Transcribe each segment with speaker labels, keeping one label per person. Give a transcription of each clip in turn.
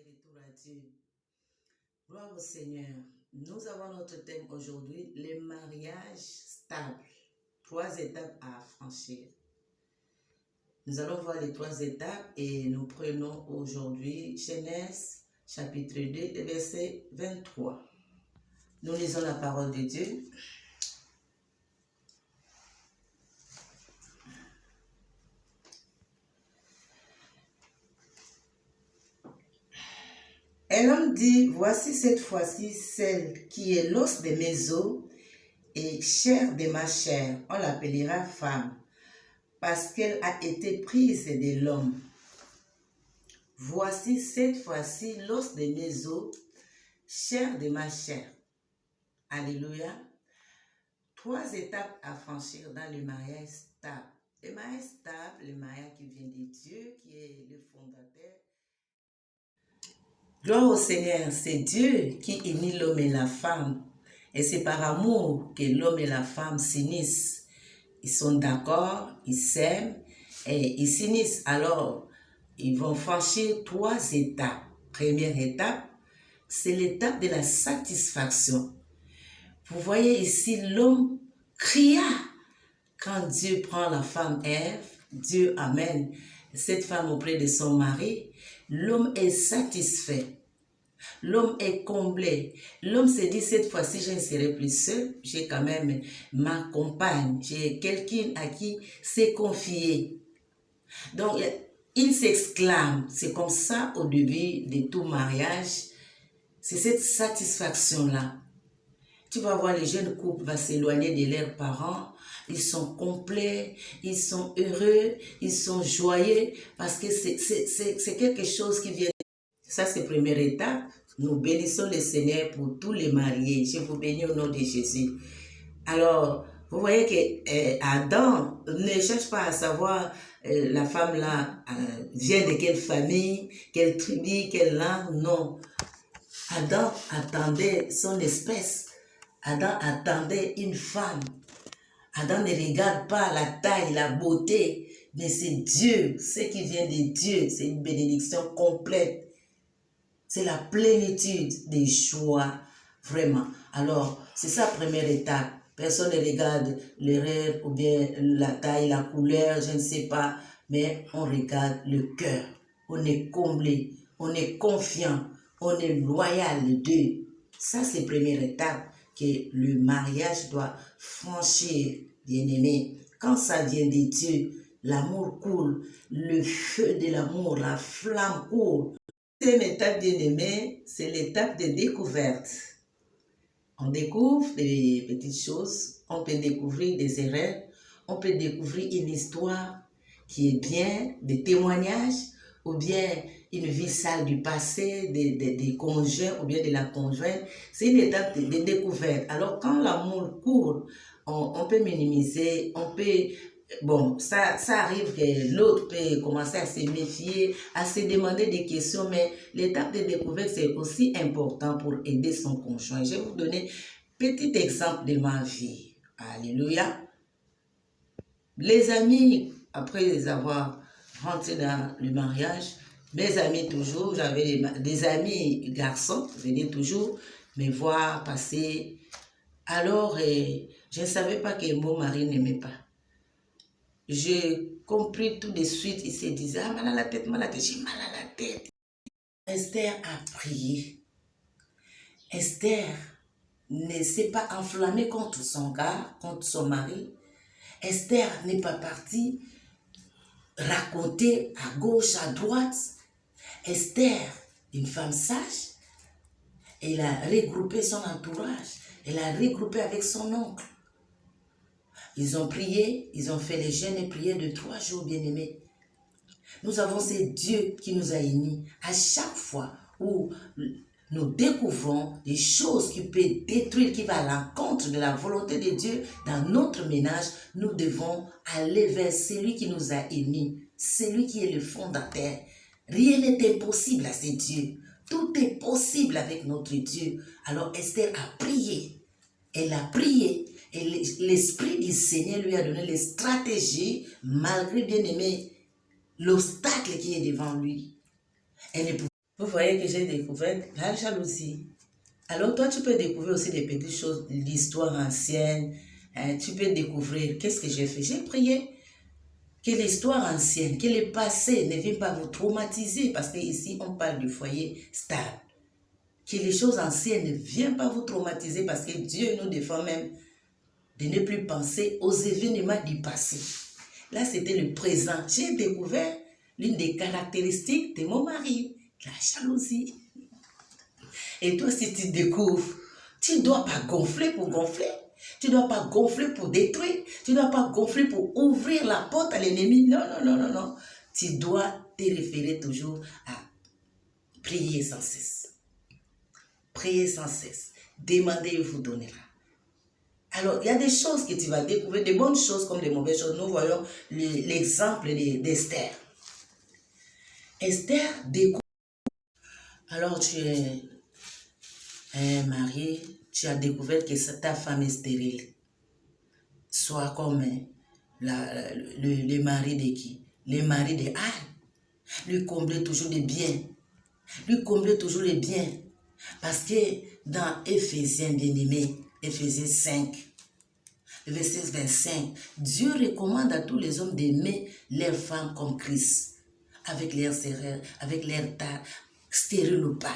Speaker 1: retour à Dieu. Gloire au Seigneur. Nous avons notre thème aujourd'hui, les mariages stables. 3 étapes à franchir. Nous allons voir les 3 étapes et nous prenons aujourd'hui Genèse chapitre 2, verset 23. Nous lisons la parole de Dieu. Et l'homme dit, voici cette fois-ci celle qui est l'os de mes os et chair de ma chair. On l'appellera femme, parce qu'elle a été prise de l'homme. Voici cette fois-ci l'os de mes os, chair de ma chair. Alléluia. 3 étapes à franchir dans le mariage stable. Le mariage stable, le mariage qui vient de Dieu, qui est le fondateur. Gloire au Seigneur, c'est Dieu qui unit l'homme et la femme. Et c'est par amour que l'homme et la femme s'unissent. Ils sont d'accord, ils s'aiment et ils s'unissent. Alors, ils vont franchir 3 étapes. Première étape, c'est l'étape de la satisfaction. Vous voyez ici, l'homme cria quand Dieu prend la femme Ève. Dieu amène cette femme auprès de son mari. L'homme est satisfait. L'homme est comblé. L'homme se dit, cette fois-ci, je ne serai plus seul. J'ai quand même ma compagne. J'ai quelqu'un à qui c'est confié. Donc, il s'exclame. C'est comme ça au début de tout mariage. C'est cette satisfaction-là. Tu vas voir, les jeunes couples vont s'éloigner de leurs parents. Ils sont complets, ils sont heureux, ils sont joyeux parce que c'est quelque chose qui vient. Ça, c'est la première étape. Nous bénissons le Seigneur pour tous les mariés. Je vous bénis au nom de Jésus. Alors, vous voyez que Adam ne cherche pas à savoir la femme là vient de quelle famille, quelle tribu, quelle langue. Non. Adam attendait son espèce. Adam attendait une femme. Adam ne regarde pas la taille, la beauté, mais c'est Dieu, ce qui vient de Dieu. C'est une bénédiction complète. C'est la plénitude des joies, vraiment. Alors, c'est ça la première étape. Personne ne regarde le rêve ou bien la taille, la couleur, je ne sais pas, mais on regarde le cœur. On est comblé, on est confiant, on est loyal les deux. Ça, c'est la première étape que le mariage doit franchir, bien-aimé. Quand ça vient de Dieu, l'amour coule, le feu de l'amour, la flamme coule. Deuxième étape, bien-aimé, c'est l'étape de découverte. On découvre des petites choses, on peut découvrir des erreurs, on peut découvrir une histoire qui est bien, des témoignages, ou bien une vie sale du passé, des conjoints ou bien de la conjointe. C'est une étape de découverte. Alors, quand l'amour court, on peut minimiser, on peut... Bon, ça arrive que l'autre peut commencer à se méfier, à se demander des questions, mais l'étape de découverte, c'est aussi important pour aider son conjoint. Je vais vous donner un petit exemple de ma vie. Alléluia. Les amis, après les avoir rentrés dans le mariage, mes amis toujours, j'avais des amis garçons, venaient toujours me voir passer. Alors, je ne savais pas que mon mari n'aimait pas. J'ai compris tout de suite, il se disait, ah, mal à la tête, mal à la tête, j'ai mal à la tête. Esther a prié. Esther ne s'est pas enflammée contre son gars, contre son mari. Esther n'est pas partie raconter à gauche, à droite. Esther, une femme sage, elle a regroupé son entourage, elle a regroupé avec son oncle. Ils ont prié, ils ont fait les jeûnes et prières de 3 jours, bien-aimés. Nous avons ce Dieu qui nous a unis. À chaque fois où nous découvrons des choses qui peuvent détruire, qui vont à l'encontre de la volonté de Dieu dans notre ménage, nous devons aller vers celui qui nous a unis, celui qui est le fondateur. Rien n'est impossible à ce Dieu. Tout est possible avec notre Dieu. Alors Esther a prié. Elle a prié. Et l'Esprit du Seigneur lui a donné les stratégies, malgré, bien aimé, l'obstacle qui est devant lui. Elle ne pouvait Vous voyez que j'ai découvert la jalousie. Alors toi, tu peux découvrir aussi des petites choses, l'histoire ancienne. Tu peux découvrir qu'est-ce que j'ai fait. J'ai prié que l'histoire ancienne, que le passé ne vienne pas vous traumatiser. Parce qu'ici, on parle du foyer stable. Que les choses anciennes ne viennent pas vous traumatiser parce que Dieu nous défend même de ne plus penser aux événements du passé. Là, c'était le présent. J'ai découvert l'une des caractéristiques de mon mari, la jalousie. Et toi, si tu découvres, tu ne dois pas gonfler pour gonfler. Tu ne dois pas gonfler pour détruire. Tu ne dois pas gonfler pour ouvrir la porte à l'ennemi. Non, non, non, non, non. Tu dois te référer toujours à prier sans cesse. Priez sans cesse. Demandez et vous donnera. Alors, il y a des choses que tu vas découvrir, des bonnes choses comme des mauvaises choses. Nous voyons l'exemple d'Esther. Esther découvre. Alors, tu es marié, tu as découvert que ta femme est stérile. Soit comme le mari de qui? Le mari de Anne. Lui combler toujours les biens. Lui combler toujours les biens. Parce que dans Éphésiens bien-aimés, Éphésiens 5, verset 25, Dieu recommande à tous les hommes d'aimer leurs femmes comme Christ, avec l'air serrure, avec l'air tard, stérile ou pas.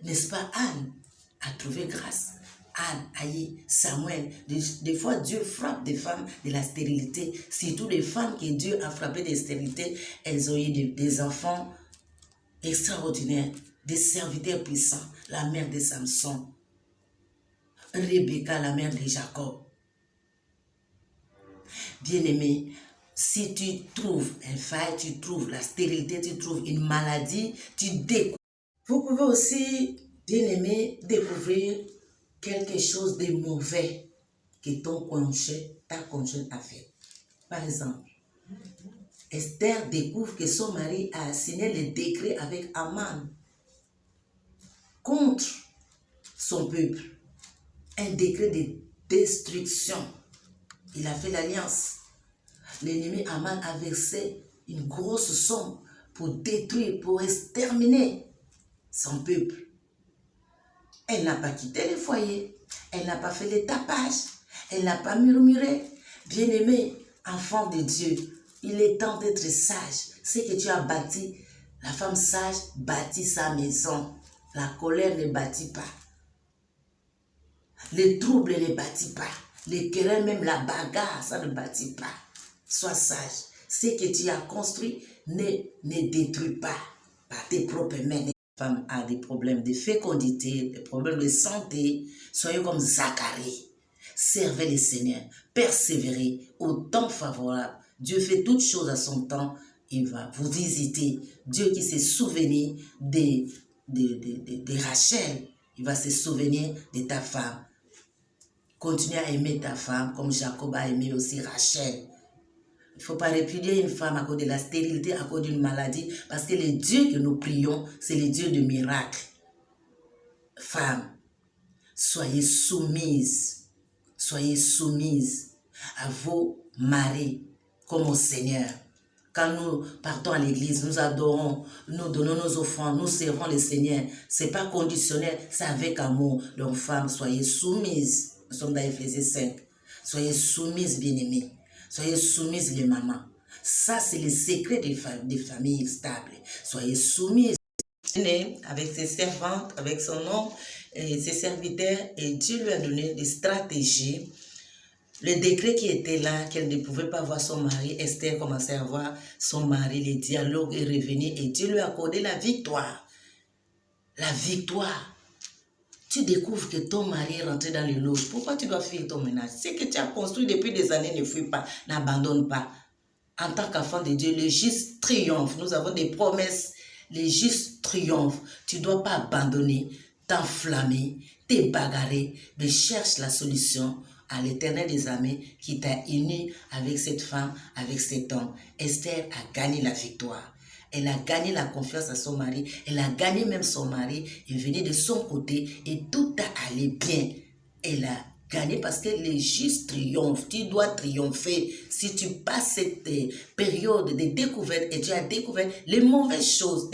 Speaker 1: N'est-ce pas? Anne a trouvé grâce. Anne, Aïe, Samuel. Des fois, Dieu frappe des femmes de la stérilité. Surtout les femmes que Dieu a frappées de stérilité, elles ont eu des enfants extraordinaires, des serviteurs puissants. La mère de Samson, Rebecca, la mère de Jacob. Bien-aimé, si tu trouves une faille, tu trouves la stérilité, tu trouves une maladie, tu découvres. Vous pouvez aussi, bien-aimé, découvrir quelque chose de mauvais que ton conjoint, ta conjointe a fait. Par exemple, Esther découvre que son mari a signé le décret avec Aman contre son peuple. Un décret de destruction. Il a fait l'alliance. L'ennemi Aman a versé une grosse somme pour détruire, pour exterminer son peuple. Elle n'a pas quitté le foyer. Elle n'a pas fait le tapage. Elle n'a pas murmuré. Bien-aimé, enfant de Dieu, il est temps d'être sage. Ce que tu as bâti, la femme sage bâtit sa maison. La colère ne bâtit pas. Le trouble ne bâtit pas. Les querelles, même la bagarre, ça ne bâtit pas. Sois sage. Ce que tu as construit ne détruis pas par tes propres mains. La femme a des problèmes de fécondité, des problèmes de santé. Soyez comme Zacharie. Servez le Seigneur. Persévérez au temps favorable. Dieu fait toutes choses à son temps. Il va vous visiter. Dieu qui s'est souvenu de Rachel, il va se souvenir de ta femme. Continue à aimer ta femme comme Jacob a aimé aussi Rachel. Il ne faut pas répudier une femme à cause de la stérilité, à cause d'une maladie, parce que le Dieu que nous prions, c'est le Dieu de miracles. Femme, soyez soumises à vos maris comme au Seigneur. Quand nous partons à l'église, nous adorons, nous donnons nos offrandes, nous servons le Seigneur. Ce n'est pas conditionnel, c'est avec amour. Donc, femmes, soyez soumises. Nous sommes dans Éphésiens 5. Soyez soumises, bien-aimées. Soyez soumises, les mamans. Ça, c'est le secret des familles stables. Soyez soumises. Avec ses servantes, avec son homme, et ses serviteurs, et Dieu lui a donné des stratégies. Le décret qui était là, qu'elle ne pouvait pas voir son mari, Esther commençait à voir son mari, le dialogue est revenu et Dieu lui a accordé la victoire. La victoire. Tu découvres que ton mari est rentré dans le loge. Pourquoi tu dois fuir ton ménage? Ce que tu as construit depuis des années, ne fuis pas, n'abandonne pas. En tant qu'enfant de Dieu, le juste triomphe. Nous avons des promesses. Le juste triomphe. Tu ne dois pas abandonner, t'enflammer, te bagarrer, mais cherche la solution à l'Éternel des armées qui t'a uni avec cette femme, avec cet homme. Esther a gagné la victoire. Elle a gagné la confiance à son mari. Elle a gagné même son mari. Il venait de son côté et tout a allé bien. Elle a gagné parce que les justes triomphent. Tu dois triompher. Si tu passes cette période de découverte et tu as découvert les mauvaises choses,